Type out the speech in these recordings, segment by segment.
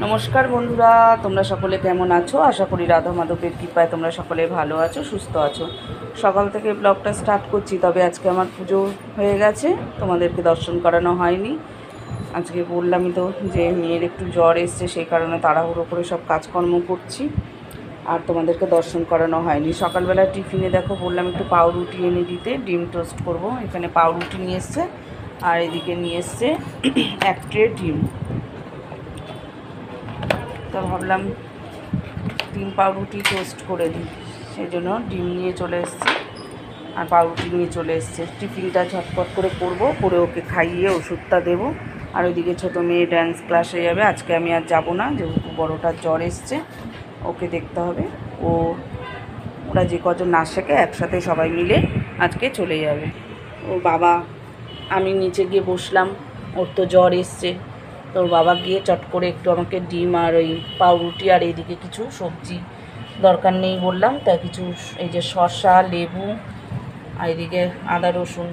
নমস্কার বন্ধুরা, তোমরা সকলে কেমন আছো? আশা করি রাধা মাধবের কৃপায় তোমরা সকলে ভালো আছো, সুস্থ আছো। সকাল থেকে ব্লগটা স্টার্ট করছি, তবে আজকে আমার পুজো হয়ে গেছে, তোমাদেরকে দর্শন করানো হয়নি। আজকে বললামই তো যে মেয়ের একটু জ্বর এসছে, সেই কারণে তাড়াহুড়ো করে সব কাজকর্ম করছি, আর তোমাদেরকে দর্শন করানো হয়নি। সকালবেলা টিফিনে দেখো বললাম একটু পাউরুটি এনে দিতে, ডিম টোস্ট করব। এখানে পাউরুটি নিয়ে এসছে, আর এদিকে নিয়ে এসছে এক ট্রে ডিম। তো ভাবলাম ডিম পাউরুটি টোস্ট করে দিই, সেই জন্য ডিম নিয়ে চলে এসেছি আর পাউরুটি নিয়ে চলে এসছে। টিফিনটা ঝটপট করে করবো, করে ওকে খাইয়ে ওষুধটা দেবো। আর ওইদিকে ছোটো মেয়ে ড্যান্স ক্লাসে যাবে, আজকে আমি আর যাবো না, যেহেতু বড়োটার জ্বর এসছে, ওকে দেখতে হবে। ওরা যে কজন নাচ শেখে একসাথে সবাই মিলে আজকে চলে যাবে। ও বাবা, আমি নিচে গিয়ে বসলাম, ওর তো জ্বর এসছে, তো ওর বাবা গিয়ে চট করে একটু আমাকে ডিম আর ওই পাউরুটি আর এইদিকে কিছু সবজি দরকার নেই বললাম, তাই কিছু এই যে শসা, লেবু, আর এদিকে আদা রসুন,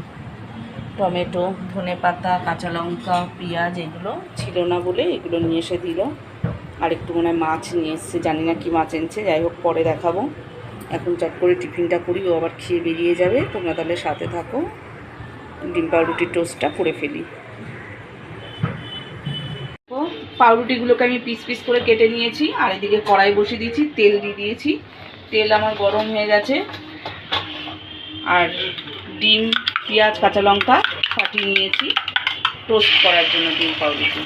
টমেটো, ধনেপাতা, কাঁচা লঙ্কা, পেঁয়াজ এগুলো ছিল না বলে এগুলো নিয়ে এসে দিল। আর একটু মনে হয় মাছ নিয়ে এসছে, জানি না কি মাছ এনেছে, যাই হোক পরে দেখাবো। এখন চট করে টিফিনটা করি, ও আবার খেয়ে বেরিয়ে যাবে। তোমরা তাহলে সাথে থাকো, ডিম পাউরুটির টোস্টটা করে ফেলি। তো পাউরুটিগুলোকে আমি পিস পিস করে কেটে নিয়েছি, আর এদিকে কড়াই বসিয়ে দিয়েছি, তেল দিয়ে দিয়েছি। তেল আমার গরম হয়ে গেছে, আর ডিম, পেঁয়াজ, কাঁচা লঙ্কা ফাটিয়ে নিয়েছি টোস্ট করার জন্য ডিম পাউরুটি।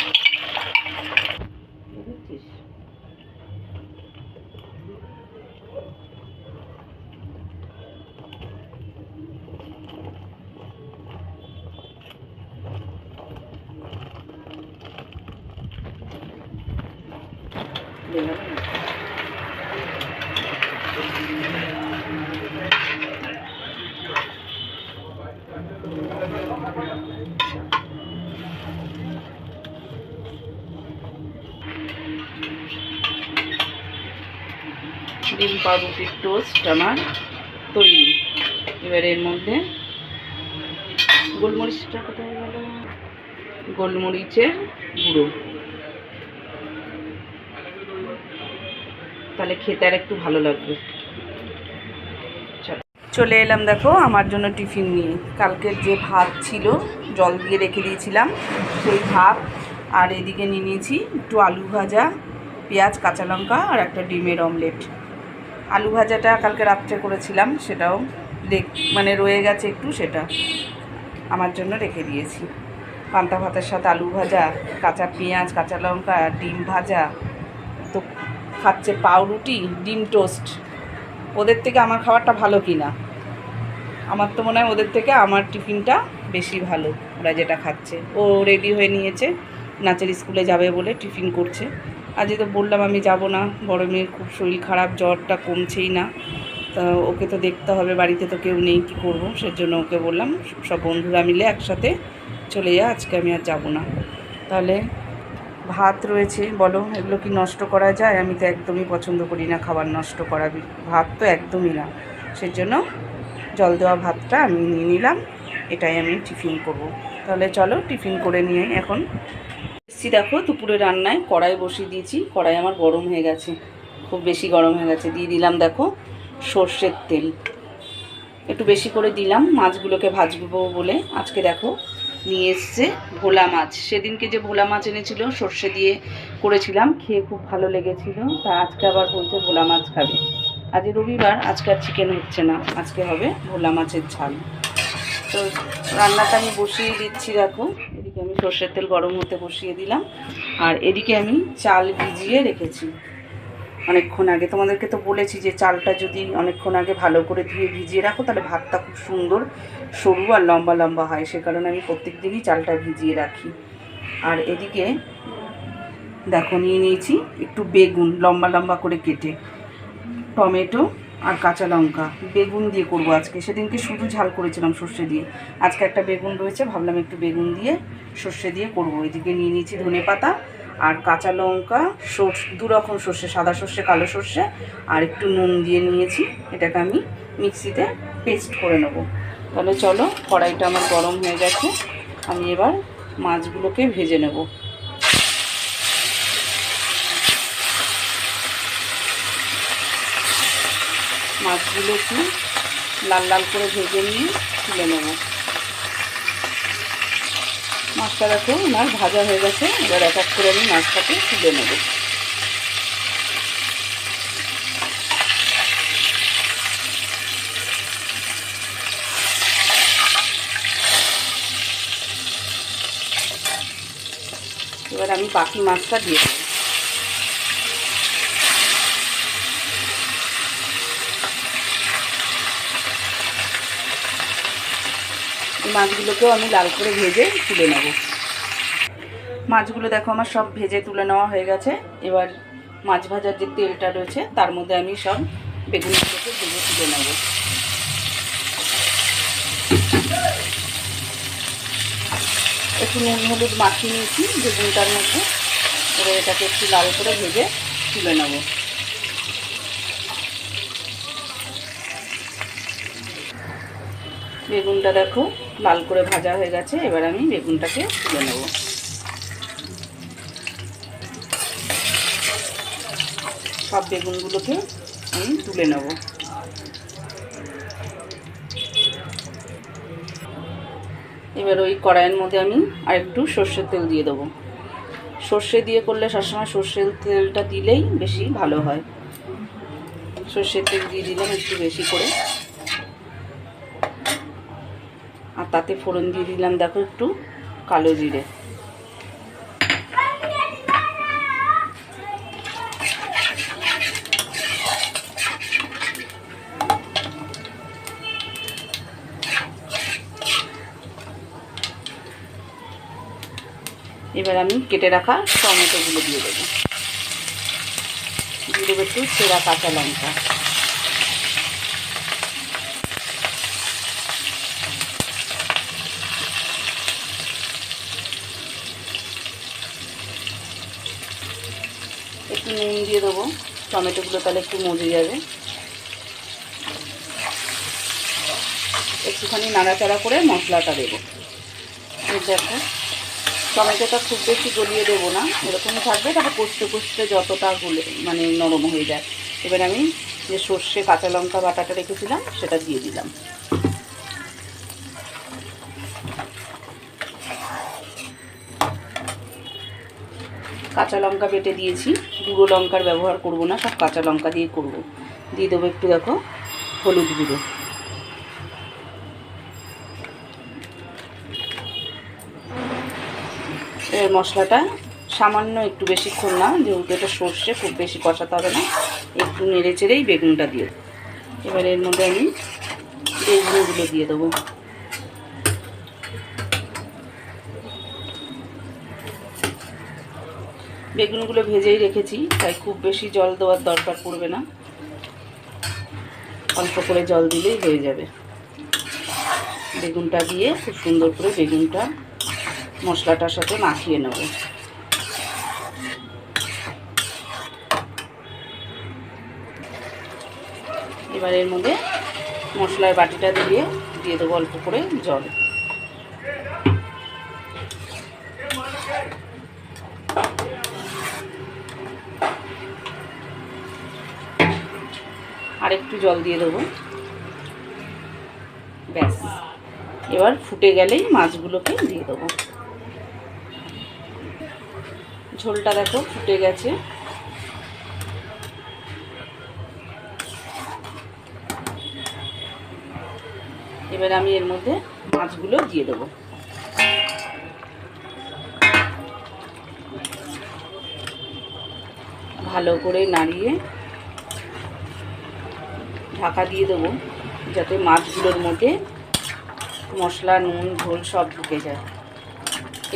ডিম পাউরুটির টোস্ট আমার তৈরি। এবার এর মধ্যে গোলমরিচটা কোথায় গেল, গোলমরিচের গুঁড়ো, তাহলে খেতে আর একটু ভালো লাগবে। চলে এলাম দেখো আমার জন্য টিফিন নিয়ে। কালকের যে ভাত ছিল জল দিয়ে রেখে দিয়েছিলাম, সেই ভাত, আর এদিকে নিয়ে নিয়েছি একটু আলু ভাজা, পেঁয়াজ, কাঁচা লঙ্কা, আর একটা ডিমের অমলেট। আলু ভাজাটা কালকে রাত্রে করেছিলাম, সেটাও মানে রয়ে গেছে একটু, সেটা আমার জন্য রেখে দিয়েছি। পান্তা ভাতের সাথে আলু ভাজা, কাঁচা পেঁয়াজ, কাঁচা লঙ্কা, ডিম ভাজা, তো খাচ্ছে পাউরুটি, ডিম টোস্ট। ওদের থেকে আমার খাবারটা ভালো কি না? আমার তো মনে হয় ওদের থেকে আমার টিফিনটা বেশি ভালো, ওরা যেটা খাচ্ছে। ও রেডি হয়ে নিয়েছে, নাচের স্কুলে যাবে বলে টিফিন করছে। আজ তো বললাম আমি যাব না, বড় মেয়ের খুব শরীর খারাপ, জ্বরটা কমছেই না, তা ওকে তো দেখতে হবে, বাড়িতে তো কেউ নেই, কী করবো, সেজন্য ওকে বললাম সব বন্ধুরা মিলে একসাথে চলে যা, আজকে আমি আর যাব না। তাহলে ভাত রয়েছে, বলো এগুলো কি নষ্ট করা যায়? আমি তো একদমই পছন্দ করি না খাবার নষ্ট করা, ভাত তো একদমই না, সেজন্য জল দেওয়া ভাতটা আমি নিয়ে নিলাম, এটাই আমি টিফিন করব। তাহলে চলো টিফিন করে নিয়ে এখন এসছি। দেখো দুপুরে রান্নায় কড়াই বসিয়ে দিয়েছি, কড়াই আমার গরম হয়ে গেছে, খুব বেশি গরম হয়ে গেছে। দিয়ে দিলাম দেখো সর্ষের তেল, একটু বেশি করে দিলাম মাছগুলোকে ভাজবো বলে। আজকে দেখো নিয়ে এসছে ভোলা মাছ, সেদিনকে যে ভোলা মাছ এনেছিল সর্ষে দিয়ে করেছিলাম, খেয়ে খুব ভালো লেগেছিল, তা আজকে আবার বলছে ভোলা মাছ খাবে। আজ রবিবার, আজকে আর চিকেন হচ্ছে না, আজকে হবে ভোলা মাছের ঝাল। তো রান্নাটা আমি বসিয়ে দিচ্ছি দেখো, এদিকে আমি সর্ষের তেল গরম হতে বসিয়ে দিলাম, আর এদিকে আমি চাল ভিজিয়ে রেখেছি অনেকক্ষণ আগে। তোমাদেরকে তো বলেছি যে চালটা যদি অনেকক্ষণ আগে ভালো করে ধুয়ে ভিজিয়ে রাখো, তাহলে ভাতটা খুব সুন্দর সরু আর লম্বা লম্বা হয়, সে কারণে আমি প্রত্যেক দিনই চালটা ভিজিয়ে রাখি। আর এদিকে দেখো নিয়ে নিয়েছি একটু বেগুন লম্বা লম্বা করে কেটে, টমেটো আর কাঁচা লঙ্কা, বেগুন দিয়ে করবো আজকে। সেদিনকে শুধু ঝাল করেছিলাম সর্ষে দিয়ে, আজকে একটা বেগুন রয়েছে, ভাবলাম একটু বেগুন দিয়ে সর্ষে দিয়ে করবো। এদিকে নিয়ে নিয়েছি ধনেপাতা আর কাঁচা লঙ্কা, দু রকম সর্ষে, সাদা সর্ষে, কালো সর্ষে, আর একটু নুন দিয়ে নিয়েছি। এটাকে আমি মিক্সিতে পেস্ট করে নেব। তাহলে চলো, কড়াইটা আমার গরম হয়ে গেছে, আমি এবার মাছগুলোকে ভেজে নেব। মাছগুলো একটু লাল লাল করে ভেজে নিয়ে তুলে নেব। মাছটা দেখো আমার ভাজা হয়ে গেছে। এবার এক এক করে আমি মাছটাকে তুলে নেব। এবার আমি বাকি মাছটা দিয়ে দেবো। এই মাছগুলোকেও আমি লাল করে ভেজে তুলে নেব। মাছগুলো দেখো আমার সব ভেজে তুলে নেওয়া হয়ে গেছে। এবার মাছ ভাজার যে তেলটা রয়েছে তার মধ্যে আমি সব বেগুনগুলোকে ভেজে তুলে নেব। একটু নুন হলুদ মাখিয়ে নিয়েছি বেগুনটার মধ্যে। এবার এটাকে একটু লাল করে ভেজে তুলে নেব। বেগুনটা দেখো লাল করে ভাজা হয়ে গেছে। এবার আমি বেগুনটাকে তুলে নেব। সব বেগুনগুলোকে আমি তুলে নেব। এবার ওই কড়াইয়ের মধ্যে আমি আরেকটু সর্ষের তেল দিয়ে দেবো। সর্ষে দিয়ে করলে সবসময় সর্ষের তেলটা দিলেই বেশি ভালো হয়। সর্ষের তেল দিয়ে দিলাম একটু বেশি করে। আর তাতে ফোড়ন দিয়ে দিলাম দেখো একটু কালো জিরে। এবার আমি কেটে রাখা টমেটোগুলো দিয়ে দেবো। দিয়ে দেবো একটু ছেঁড়া কাঁচা লঙ্কা। একটু নুন দিয়ে দেবো, টমেটোগুলো তাহলে একটু মজে যাবে। একটুখানি নাড়াচাড়া করে মশলাটা দেবো। দেখো টমেটোটা খুব বেশি গলিয়ে দেবো না, এরকমই থাকবে। তারপর কষতে কষতে যতটা গলে মানে নরম হয়ে যায়। এবার আমি যে সর্ষে কাঁচা লঙ্কা বাটাটা রেখেছিলাম সেটা দিয়ে দিলাম। কাঁচা লঙ্কা বেটে দিয়েছি, গুঁড়ো লঙ্কার ব্যবহার করব না, সব কাঁচা লঙ্কা দিয়ে করব। দিয়ে দেবো একটু দেখো হলুদ গুঁড়ো। এর মশলাটা সামান্য একটু বেশিক্ষণ না, যেহেতু এটা সর্ষে খুব বেশি কষাতে হবে না, একটু নেড়ে চেড়েই বেগুনটা দিয়ে দেবো। এবার এর মধ্যে আমি বেগুনগুলো দিয়ে দেবো। বেগুনগুলো ভেজেই রেখেছি, তাই খুব বেশি জল দেওয়ার দরকার পড়বে না, অল্প করে জল দিলেই হয়ে যাবে। বেগুনটা দিয়ে খুব সুন্দর করে বেগুনটা মশলাটার সাথে মাখিয়ে নেব। এবার এর মধ্যে মশলার বাটিটা দিয়ে দেবো অল্প করে জল। আর একটু জল দিয়ে দেবো, ব্যাস। এবার ফুটে গেলেই মাছগুলোকে দিয়ে দেবো। ঝোলটা দেখো ফুটে গেছে। এবার আমি এর মধ্যে মাছগুলো দিয়ে দেবো। ভালো করে নাড়িয়ে ঢাকা দিয়ে দেবো, যাতে মাছগুলোর মধ্যে মশলা নুন ঝোল সব ঢুকে যায়।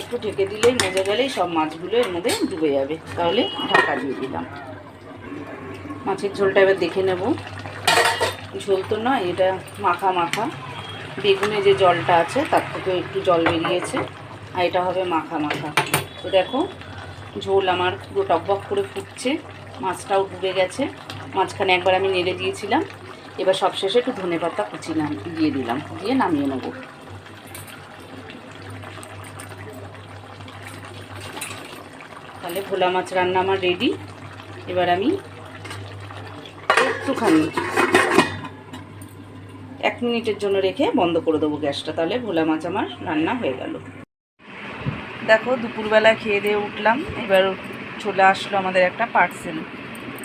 একটু ঢেকে দিলেই মজে গেলেই সব মাছগুলো এর মধ্যে ডুবে যাবে। তাহলে ঢাকা দিয়ে দিলাম। মাছের ঝোলটা এবার দেখে নেব। ঝোল তো নয়, এটা মাখা মাখা। বেগুনে যে জলটা আছে তার থেকেও একটু জল বেরিয়েছে, আর এটা হবে মাখা মাখা। তো দেখো ঝোল আমার পুরো টকবক করে ফুটছে, মাছটাও ডুবে গেছে। মাঝখানে একবার আমি নেড়ে দিয়েছিলাম। এবার সবশেষে একটু ধনেপাতা কুচি দিয়ে দিলাম, দিয়ে নামিয়ে নেব। তাহলে ভোলা মাছ রান্না আমার রেডি। এবার আমি একটুখানি মিনিটের জন্য রেখে বন্ধ করে দেবো গ্যাসটা, তাহলে ভোলা মাছ আমার রান্না হয়ে গেল। দেখো দুপুরবেলা খেয়ে দিয়ে উঠলাম, এবার চলে আসলো আমাদের একটা পার্সেল।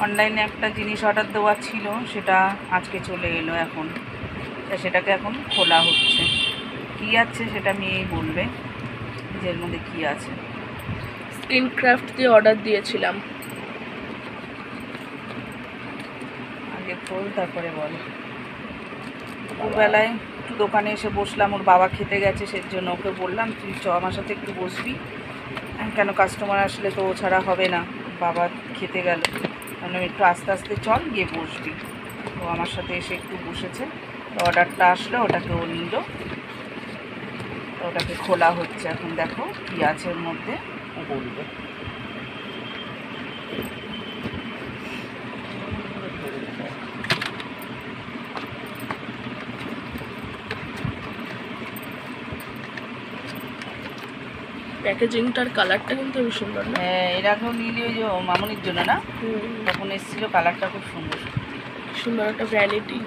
অনলাইনে একটা জিনিস অর্ডার দেওয়া ছিল, সেটা আজকে চলে এলো এখন। সেটাকে এখন খোলা হচ্ছে। কী আছে সেটা মেয়েই বলবে যে এর মধ্যে কী আছে। স্কিন ক্রাফট দিয়ে অর্ডার দিয়েছিলাম। আগে খোল তারপরে বল। দুপুরবেলায় একটু দোকানে এসে বসলাম, ওর বাবা খেতে গেছে, সেই জন্য ওকে বললাম তুই আমার সাথে একটু বসবি, কেন কাস্টমার আসলে তো ও ছাড়া হবে না, বাবা খেতে গেল, মানে একটু আস্তে আস্তে চল গিয়ে বসবি। তো আমার সাথে এসে একটু বসেছে। তো অর্ডারটা আসলো, ওটাকে ও নিল, তো ওটাকে খোলা হচ্ছে এখন। দেখো কী আছে ওর মধ্যে ও বলবে। প্যাকেজিংটার কালারটা কিন্তু খুব সুন্দর না? হ্যাঁ, এর আগেও নিলি ওই যে মামনির জন্য না, তখন এসেছিলো, কালারটা খুব সুন্দর সুন্দর একটা ভ্যানিটি।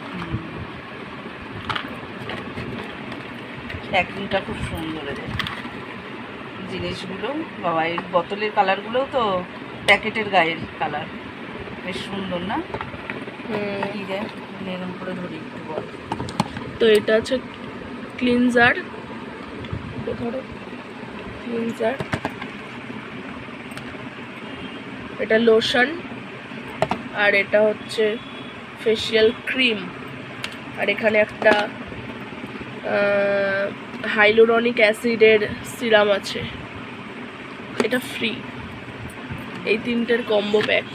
প্যাকিংটা খুব সুন্দর এদের জিনিসগুলো। বাবা এই বোতলের কালারগুলোও তো প্যাকেটের গায়ের কালার, বেশ সুন্দর না? কী রে এরকম করে ধরি একটু বল। তো এটা আছে ক্লিনজার, ধরো ক্লিনজার, এটা লোশন, আর এটা হচ্ছে ফেশিয়াল ক্রিম, আর এখানে একটা হাইলোরনিক অ্যাসিডের সিরাম আছে, এটা ফ্রি। এই তিনটের কম্বো প্যাক।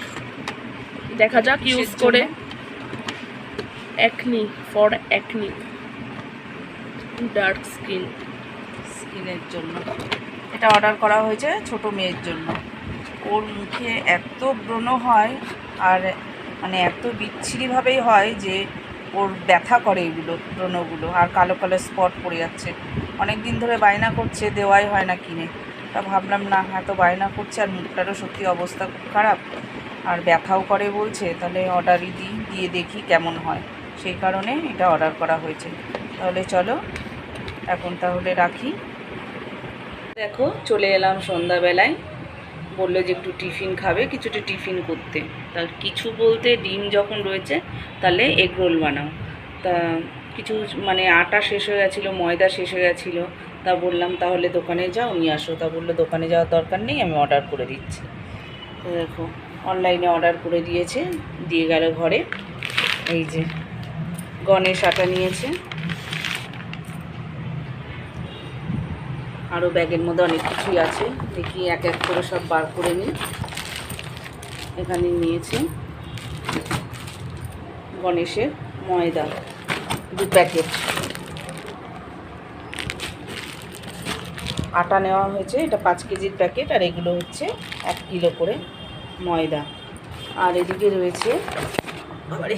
দেখা যাক ইউজ করে। অ্যাকনি, ফর অ্যাকনি, ডার্ক স্কিনের জন্য এটা অর্ডার করা হয়েছে ছোট মেয়ের জন্য। ওর মুখে এত ব্রণ হয়, আর মানে এত বিচ্ছিরিভাবেই হয় যে ওর ব্যথা করে এগুলো ব্রণগুলো, আর কালো কালো স্পট পড়ে যাচ্ছে। অনেক দিন ধরে বায়না করছে, দেওয়াই হয় না কিনে। তা ভাবলাম না, এত বায়না করছে আর মুখটারও সত্যি অবস্থা খুব খারাপ, আর ব্যথাও করে বলছে, তাহলে অর্ডারই দিয়ে দেখি কেমন হয়। সেই কারণে এটা অর্ডার করা হয়েছে। তাহলে চলো এখন তাহলে রাখি। দেখো চলে এলাম সন্ধ্যাবেলায়, বললো যে একটু টিফিন খাবে, কিছুটা টিফিন করতে। তা কিছু বলতে ডিম যখন রয়েছে তাহলে এগ রোল বানাও। তা কিছু মানে আটা শেষ হয়ে গেছিলো, ময়দা শেষ হয়ে গেছিলো। তা বললাম তাহলে দোকানে যাও নিয়ে আসো। তা বললো দোকানে যাওয়ার দরকার নেই, আমি অর্ডার করে দিচ্ছি। তো দেখো অনলাইনে অর্ডার করে দিয়েছে, দিয়ে গেল ঘরে। এই যে গণেশ আটা নিয়েছে, আরও ব্যাগের মধ্যে অনেক কিছুই আছে, দেখি এক এক করে সব বার করে নিই। এখানে নিয়েছে গণেশের ময়দা 2 প্যাকেট, আটা নেওয়া হয়েছে, এটা 5 কেজির প্যাকেট, আর এগুলো হচ্ছে 1 কিলো করে ময়দা। আর এদিকে রয়েছে আরে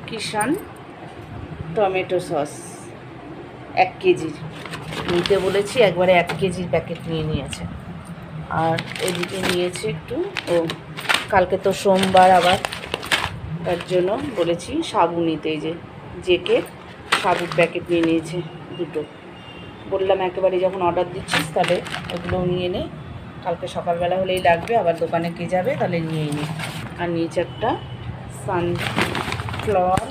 কিষান টমেটো সস 1 কেজির, নিতে বলেছি একবারে 1 কেজির প্যাকেট নিয়ে নিয়েছে। আর এদিকে নিয়েছে একটু, ও কালকে তো সোমবার, আবার তার জন্য বলেছি সাবু নিতে। এই যে জেকে সাবুর প্যাকেট নিয়ে নিয়েছে 2টো। বললাম একেবারে যখন অর্ডার দিচ্ছিস তাহলে ওগুলোও নিয়ে নে, কালকে সকালবেলা হলেই লাগবে, আবার দোকানে কে যাবে, তাহলে নিয়েই নে। আর নিয়েছে একটা সানফ্লাওয়ার,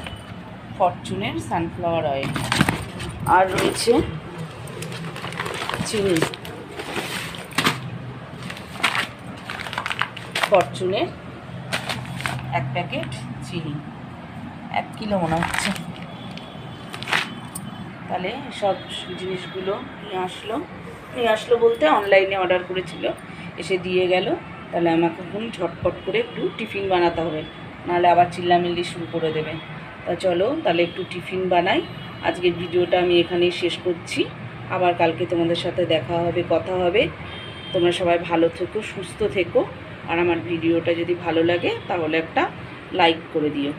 ফরচুনের সানফ্লাওয়ার অয়েল। আর রয়েছে চিনি, ফরচুনের 1 প্যাকেট চিনি, 1 কিলো মনে হচ্ছে। তাহলে সব জিনিসগুলো নিয়ে আসলো বলতে অনলাইনে অর্ডার করেছিল, এসে দিয়ে গেল। তাহলে আমাকে এখন ঝটপট করে একটু টিফিন বানাতে হবে, নাহলে আবার চিল্লামিল্লি শুরু করে দেবে। তা চলো তাহলে একটু টিফিন বানাই। আজকের ভিডিওটা আমি এখানেই শেষ করছি, আবার কালকে তোমাদের সাথে দেখা হবে, কথা হবে। তোমরা সবাই ভালো থেকো, সুস্থ থেকো, আর আমার ভিডিওটা যদি ভালো লাগে তাহলে একটা লাইক করে দিও।